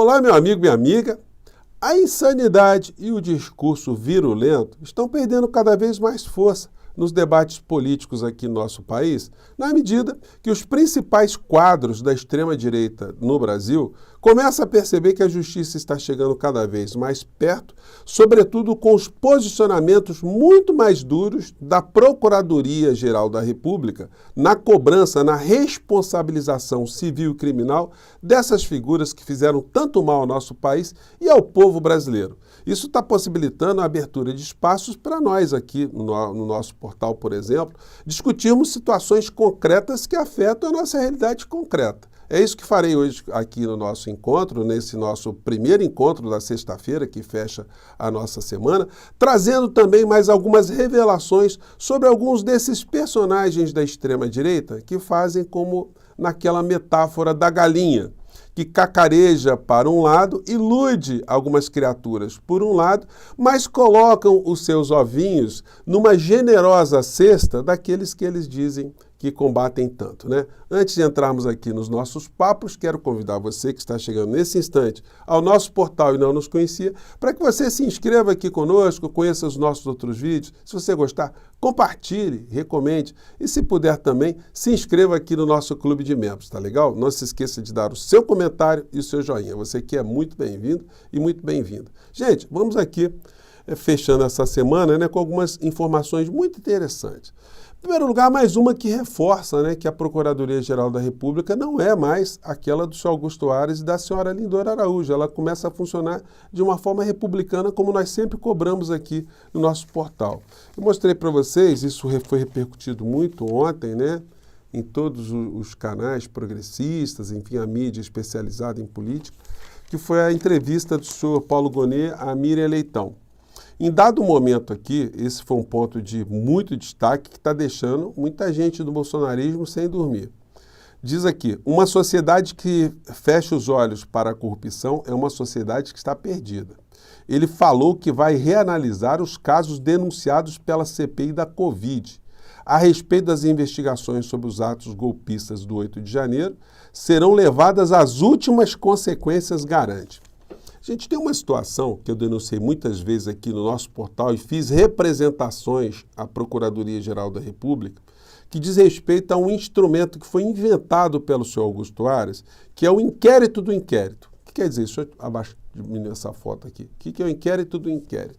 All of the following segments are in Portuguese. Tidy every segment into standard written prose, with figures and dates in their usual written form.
Olá, meu amigo, minha amiga. A insanidade e o discurso virulento estão perdendo cada vez mais força nos debates políticos aqui no nosso país, na medida que os principais quadros da extrema-direita no Brasil começam a perceber que a justiça está chegando cada vez mais perto, sobretudo com os posicionamentos muito mais duros da Procuradoria-Geral da República na cobrança, na responsabilização civil e criminal dessas figuras que fizeram tanto mal ao nosso país e ao povo brasileiro. Isso está possibilitando a abertura de espaços para nós aqui no nosso portal, por exemplo, discutirmos situações concretas que afetam a nossa realidade concreta. É isso que farei hoje aqui no nosso encontro, nesse nosso primeiro encontro da sexta-feira, que fecha a nossa semana, trazendo também mais algumas revelações sobre alguns desses personagens da extrema-direita que fazem como naquela metáfora da galinha, que cacareja para um lado, ilude algumas criaturas por um lado, mas colocam os seus ovinhos numa generosa cesta daqueles que eles dizem que combatem tanto, né? Antes de entrarmos aqui nos nossos papos, quero convidar você que está chegando nesse instante ao nosso portal e não nos conhecia, para que você se inscreva aqui conosco, conheça os nossos outros vídeos. Se você gostar, compartilhe, recomende e, se puder também, se inscreva aqui no nosso clube de membros, tá legal? Não se esqueça de dar o seu comentário e o seu joinha. Você que é muito bem-vindo e muito bem-vinda. Gente, vamos aqui fechando essa semana, né, com algumas informações muito interessantes. Em primeiro lugar, mais uma que reforça, né, que a Procuradoria-Geral da República não é mais aquela do senhor Augusto Aras e da senhora Lindora Araújo. Ela começa a funcionar de uma forma republicana, como nós sempre cobramos aqui no nosso portal. Eu mostrei para vocês, isso foi repercutido muito ontem, né, em todos os canais progressistas, enfim, a mídia especializada em política, que foi a entrevista do senhor Paulo Gonet a Miriam Leitão. Em dado momento aqui, esse foi um ponto de muito destaque que está deixando muita gente do bolsonarismo sem dormir. Diz aqui, uma sociedade que fecha os olhos para a corrupção é uma sociedade que está perdida. Ele falou que vai reanalisar os casos denunciados pela CPI da Covid. A respeito das investigações sobre os atos golpistas do 8 de janeiro, serão levadas às últimas consequências, garante. Gente, tem uma situação que eu denunciei muitas vezes aqui no nosso portal e fiz representações à Procuradoria-Geral da República, que diz respeito a um instrumento que foi inventado pelo senhor Augusto Aras, que é o inquérito do inquérito. O que quer dizer? Deixa eu abaixo diminuir essa foto aqui. O que é o inquérito do inquérito?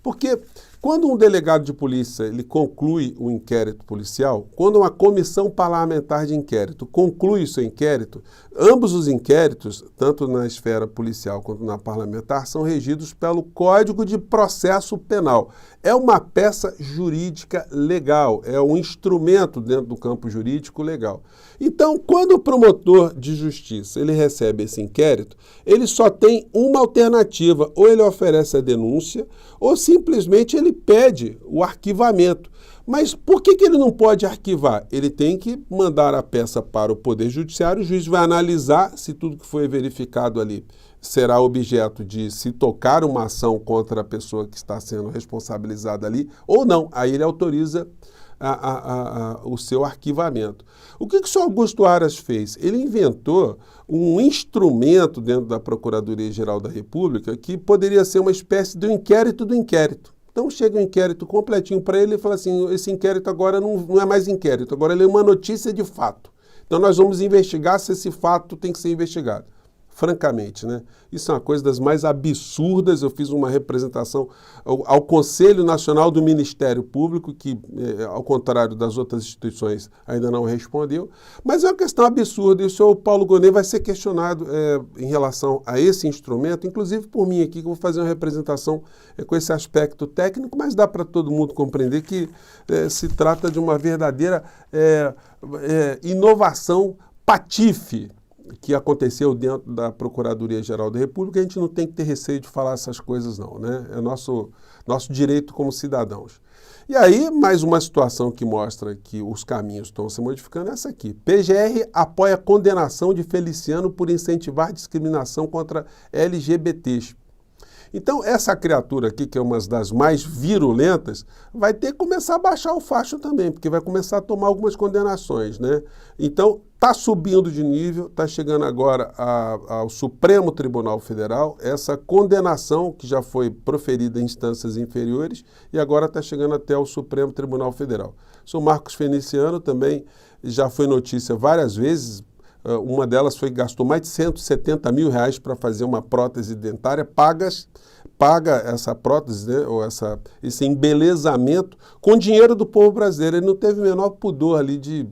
Porque quando um delegado de polícia ele conclui o inquérito policial, quando uma comissão parlamentar de inquérito conclui o seu inquérito, ambos os inquéritos, tanto na esfera policial quanto na parlamentar, são regidos pelo Código de Processo Penal. É uma peça jurídica legal, é um instrumento dentro do campo jurídico legal. Então, quando o promotor de justiça ele recebe esse inquérito, ele só tem uma alternativa, ou ele oferece a denúncia, ou simplesmente ele pede o arquivamento. Mas por que ele não pode arquivar? Ele tem que mandar a peça para o Poder Judiciário, o juiz vai analisar se tudo que foi verificado ali será objeto de se tocar uma ação contra a pessoa que está sendo responsabilizada ali, ou não. Aí ele autoriza o seu arquivamento. O que o senhor Augusto Aras fez? Ele inventou um instrumento dentro da Procuradoria-Geral da República que poderia ser uma espécie de inquérito do inquérito. Então chega um inquérito completinho para ele e fala assim, esse inquérito agora não é mais inquérito, agora ele é uma notícia de fato. Então nós vamos investigar se esse fato tem que ser investigado. Francamente, né? Isso é uma coisa das mais absurdas. Eu fiz uma representação ao Conselho Nacional do Ministério Público, que, ao contrário das outras instituições, ainda não respondeu. Mas é uma questão absurda e o senhor Paulo Gonet vai ser questionado em relação a esse instrumento, inclusive por mim aqui, que eu vou fazer uma representação com esse aspecto técnico, mas dá para todo mundo compreender que se trata de uma verdadeira inovação patife que aconteceu dentro da Procuradoria-Geral da República. A gente não tem que ter receio de falar essas coisas não, né? É nosso direito como cidadãos. E aí, mais uma situação que mostra que os caminhos estão se modificando é essa aqui. PGR apoia a condenação de Feliciano por incentivar discriminação contra LGBTs. Então, essa criatura aqui, que é uma das mais virulentas, vai ter que começar a baixar o facho também, porque vai começar a tomar algumas condenações, né? Então, está subindo de nível, está chegando agora ao Supremo Tribunal Federal, essa condenação que já foi proferida em instâncias inferiores e agora está chegando até o Supremo Tribunal Federal. O senhor Marcos Feliciano também já foi notícia várias vezes. Uma delas gastou mais de R$170 mil para fazer uma prótese dentária, paga essa prótese, né, ou esse embelezamento com dinheiro do povo brasileiro. Ele não teve o menor pudor ali de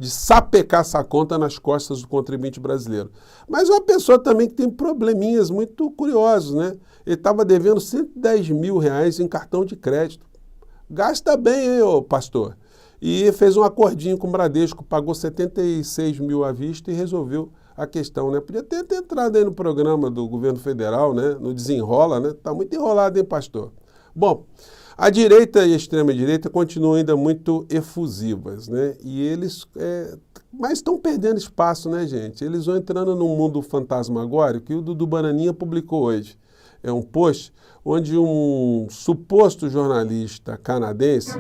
sapecar essa conta nas costas do contribuinte brasileiro. Mas uma pessoa também que tem probleminhas muito curiosos, né? Ele estava devendo R$110 mil em cartão de crédito. Gasta bem, hein, ô pastor? E fez um acordinho com o Bradesco, pagou 76 mil à vista e resolveu a questão, né? Podia ter entrado aí no programa do governo federal, né? No Desenrola, né? Tá muito enrolado, hein, pastor? Bom, a direita e a extrema-direita continuam ainda muito efusivas, né? E eles, mas estão perdendo espaço, né, gente? Eles vão entrando num mundo fantasmagórico que o Dudu Bananinha publicou hoje. É um post onde um suposto jornalista canadense,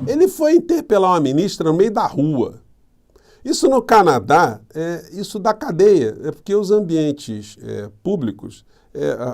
ele foi interpelar uma ministra no meio da rua. Isso no Canadá, isso dá cadeia, porque os ambientes públicos,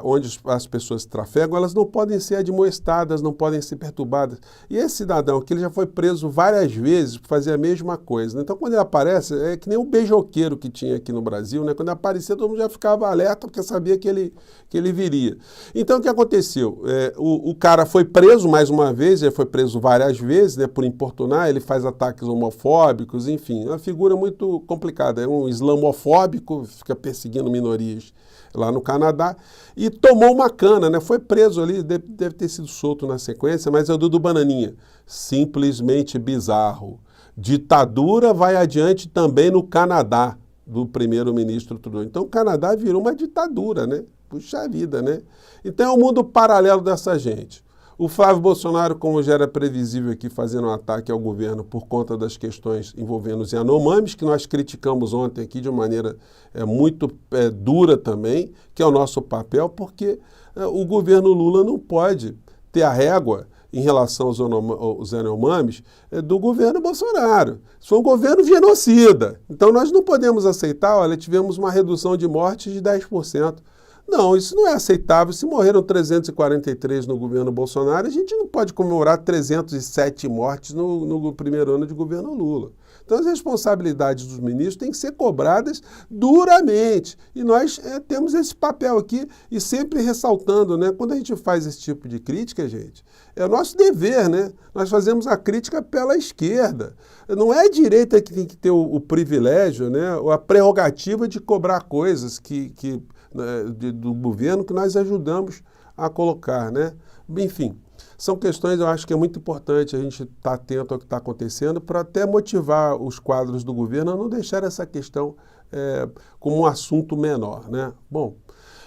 onde as pessoas trafegam, elas não podem ser admoestadas, não podem ser perturbadas. E esse cidadão aqui, ele já foi preso várias vezes por fazer a mesma coisa, né? Então, quando ele aparece, é que nem o beijoqueiro que tinha aqui no Brasil, né? Quando ele aparecia, todo mundo já ficava alerta, porque sabia que ele viria. Então, o que aconteceu? O cara foi preso mais uma vez, ele foi preso várias vezes, né, por importunar, ele faz ataques homofóbicos, enfim, é uma figura muito complicada, é um islamofóbico, fica perseguindo minorias lá no Canadá, e tomou uma cana, né? Foi preso ali, deve ter sido solto na sequência, mas é o Dudu Bananinha. Simplesmente bizarro. Ditadura vai adiante também no Canadá, do primeiro-ministro Trudeau. Então o Canadá virou uma ditadura, né? Puxa vida, né? Então é um mundo paralelo dessa gente. O Flávio Bolsonaro, como já era previsível aqui, fazendo um ataque ao governo por conta das questões envolvendo os Yanomamis, que nós criticamos ontem aqui de uma maneira muito dura também, que é o nosso papel, porque o governo Lula não pode ter a régua em relação aos Yanomamis do governo Bolsonaro. Isso foi um governo genocida. Então nós não podemos aceitar, olha, tivemos uma redução de mortes de 10%. Não, isso não é aceitável. Se morreram 343 no governo Bolsonaro, a gente não pode comemorar 307 mortes no primeiro ano de governo Lula. Então as responsabilidades dos ministros têm que ser cobradas duramente. E nós temos esse papel aqui e sempre ressaltando, né? Quando a gente faz esse tipo de crítica, gente, é o nosso dever, né? Nós fazemos a crítica pela esquerda. Não é a direita que tem que ter o privilégio, né? Ou a prerrogativa de cobrar coisas do governo que nós ajudamos a colocar, né? Enfim, são questões, eu acho que é muito importante a gente estar atento ao que está acontecendo para até motivar os quadros do governo a não deixar essa questão como um assunto menor, né? Bom,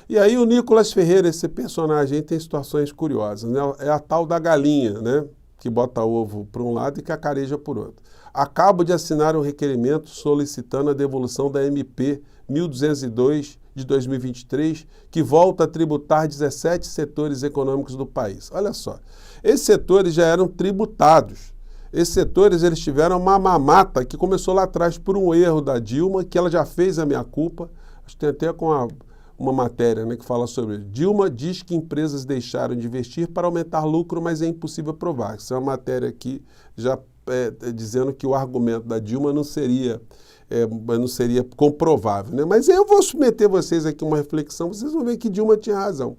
e aí o Nicolas Ferreira, esse personagem aí, tem situações curiosas, né? É a tal da galinha, né? Que bota ovo por um lado e cacareja por outro. Acabo de assinar um requerimento solicitando a devolução da MP 1202 de 2023, que volta a tributar 17 setores econômicos do país. Olha só, esses setores já eram tributados. Esses setores, eles tiveram uma mamata que começou lá atrás por um erro da Dilma, que ela já fez a meia-culpa. Acho que tem até uma matéria, né, que fala sobre isso. Dilma diz que empresas deixaram de investir para aumentar lucro, mas é impossível provar. Isso é uma matéria aqui já dizendo que o argumento da Dilma não seria comprovável, né? Mas eu vou submeter vocês aqui uma reflexão, vocês vão ver que Dilma tinha razão.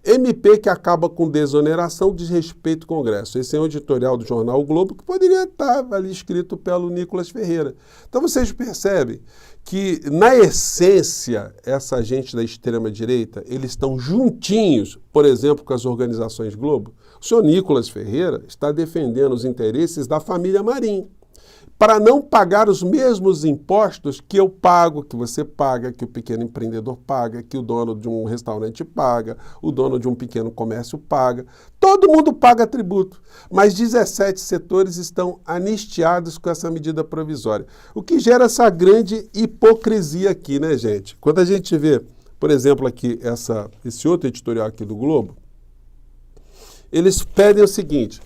MP que acaba com desoneração diz respeito ao Congresso. Esse é um editorial do jornal O Globo que poderia estar ali escrito pelo Nicolas Ferreira. Então vocês percebem que, na essência, essa gente da extrema-direita, eles estão juntinhos, por exemplo, com as organizações Globo. O senhor Nicolas Ferreira está defendendo os interesses da família Marinho, para não pagar os mesmos impostos que eu pago, que você paga, que o pequeno empreendedor paga, que o dono de um restaurante paga, o dono de um pequeno comércio paga. Todo mundo paga tributo, mas 17 setores estão anistiados com essa medida provisória. O que gera essa grande hipocrisia aqui, né, gente? Quando a gente vê por exemplo, aqui, esse outro editorial aqui do Globo, eles pedem o seguinte: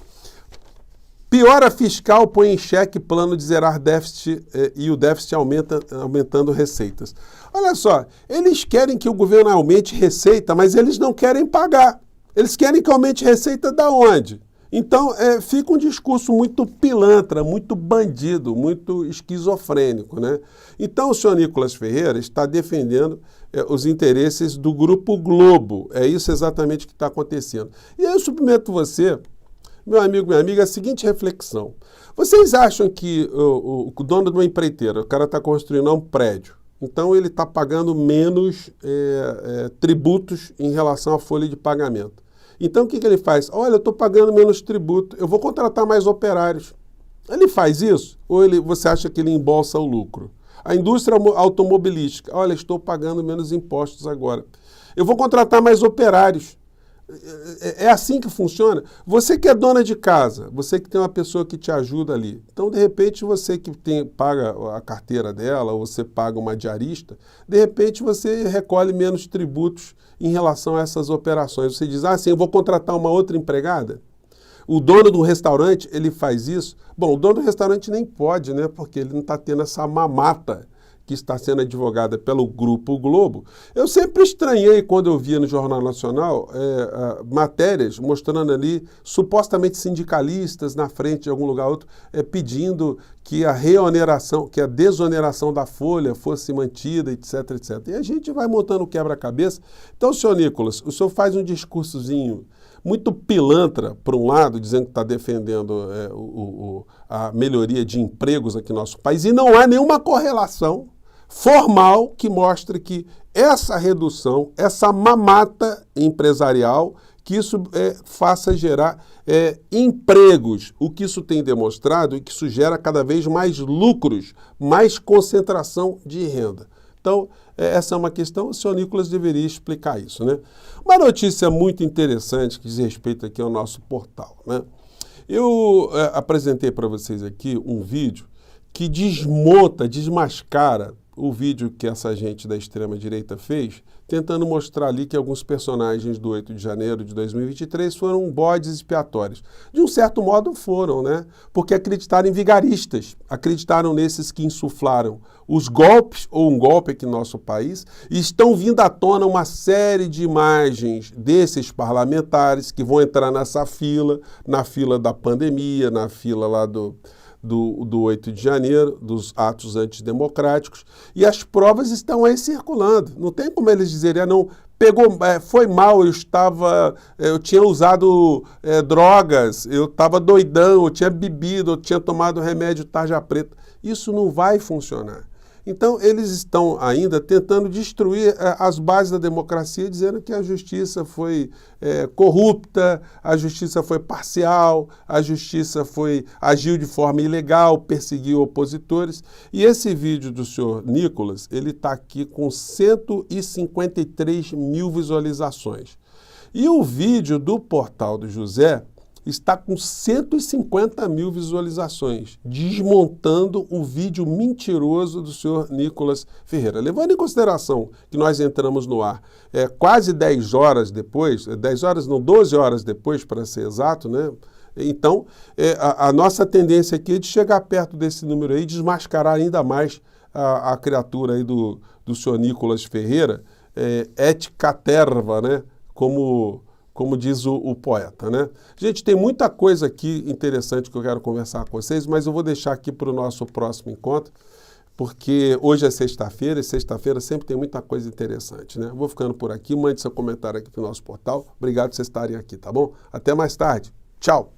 piora fiscal põe em xeque plano de zerar déficit e o déficit aumentando receitas. Olha só, eles querem que o governo aumente receita, mas eles não querem pagar. Eles querem que aumente receita da onde? Então, fica um discurso muito pilantra, muito bandido, muito esquizofrênico, né? Então, o senhor Nicolas Ferreira está defendendo os interesses do Grupo Globo. É isso exatamente que está acontecendo. E aí eu submeto você, meu amigo, minha amiga, a seguinte reflexão. Vocês acham que o dono de uma empreiteira, o cara está construindo um prédio, então ele está pagando menos tributos em relação à folha de pagamento. Então o que ele faz? Olha, eu estou pagando menos tributo, eu vou contratar mais operários. Ele faz isso? Ou você acha que ele embolsa o lucro? A indústria automobilística, olha, estou pagando menos impostos agora. Eu vou contratar mais operários. É assim que funciona? Você que é dona de casa, você que tem uma pessoa que te ajuda ali. Então, de repente, você que paga a carteira dela, ou você paga uma diarista, de repente você recolhe menos tributos em relação a essas operações. Você diz, eu vou contratar uma outra empregada? O dono do restaurante, ele faz isso? Bom, o dono do restaurante nem pode, né? Porque ele não está tendo essa mamata que está sendo advogada pelo Grupo Globo. Eu sempre estranhei quando eu via no Jornal Nacional matérias mostrando ali supostamente sindicalistas na frente de algum lugar ou outro pedindo que a reoneração, que a desoneração da folha fosse mantida, etc, etc. E a gente vai montando quebra-cabeça. Então, senhor Nicolas, o senhor faz um discursozinho muito pilantra, por um lado, dizendo que está defendendo a melhoria de empregos aqui no nosso país, e não há nenhuma correlação formal que mostre que essa redução, essa mamata empresarial, que isso faça gerar empregos. O que isso tem demonstrado é que isso gera cada vez mais lucros, mais concentração de renda. Então, essa é uma questão, o senhor Nicolas deveria explicar isso, né? Uma notícia muito interessante que diz respeito aqui ao nosso portal, né? Eu apresentei para vocês aqui um vídeo que desmascara o vídeo que essa gente da extrema-direita fez, tentando mostrar ali que alguns personagens do 8 de janeiro de 2023 foram bodes expiatórios. De um certo modo foram, né? Porque acreditaram em vigaristas, acreditaram nesses que insuflaram os golpes, ou um golpe aqui no nosso país, e estão vindo à tona uma série de imagens desses parlamentares que vão entrar nessa fila, na fila da pandemia, na fila lá do 8 de janeiro, dos atos antidemocráticos, e as provas estão aí circulando. Não tem como eles dizerem, não, foi mal, eu tinha usado drogas, eu estava doidão, eu tinha bebido, eu tinha tomado remédio tarja preta. Isso não vai funcionar. Então, eles estão ainda tentando destruir as bases da democracia, dizendo que a justiça foi corrupta, a justiça foi parcial, a justiça agiu de forma ilegal, perseguiu opositores. E esse vídeo do senhor Nicolas, ele está aqui com 153 mil visualizações. E o vídeo do Portal do José está com 150 mil visualizações, desmontando o vídeo mentiroso do senhor Nicolas Ferreira. Levando em consideração que nós entramos no ar quase 10 horas depois, 10 horas não, 12 horas depois, para ser exato, né? Então, a nossa tendência aqui é de chegar perto desse número aí, desmascarar ainda mais a criatura aí do senhor Nicolas Ferreira, et caterva, né? Como diz o poeta, né? Gente, tem muita coisa aqui interessante que eu quero conversar com vocês, mas eu vou deixar aqui para o nosso próximo encontro, porque hoje é sexta-feira e sexta-feira sempre tem muita coisa interessante, né? Vou ficando por aqui, mande seu comentário aqui para o nosso portal. Obrigado por vocês estarem aqui, tá bom? Até mais tarde. Tchau!